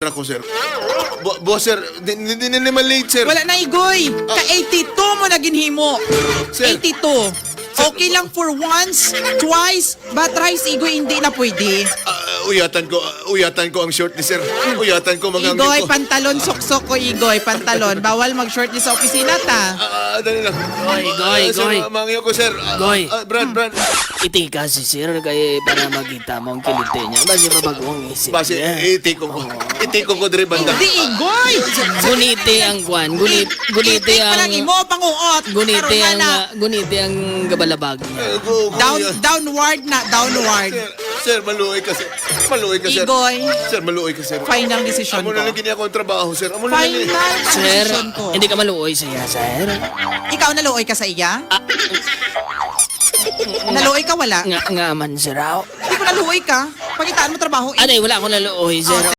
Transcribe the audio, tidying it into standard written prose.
na ako, sir. Boss, sir, hindi naman late, sir. Wala na, Igoy. Ka-82 mo na ginhimo. Sir. 82. Okay lang for once, twice, but thrice, Igoy, hindi na pwede. Uyatan ko ang short ni sir. Uyatan ko mga Igoy, pantalon, suksok ko, Igoy, pantalon. Bawal mag-short ni sa opisina, ta. Dali lang. Goy. Sir, mangyo ko, sir. Goy. Brad. Iti ka si sir kaya para makita mo ang kilite niya. Basi mabagong isip Base, niya. itikong ko dire banda. Hindi, Igoy. Guniti ang kwan. Guniti Itik pa lang ang... imo, panguot. Guniti ang gabalabag niya. Downward na, downward. Sir, maluoy ka, sir. Maluoy ka, sir. Igoy, Sir, maluoy ka, sir. final decision Amo ko. na lang gini ako ang trabaho, sir. Amo na lang gini. Final Sir, decision ko. hindi ka maluoy siya, sir. Ikaw naluoy ka sa iya? Naluoy ka, wala? Nga man, sir. Hindi ko naluoy ka. Pagitaan mo trabaho. Wala akong naluoy, sir.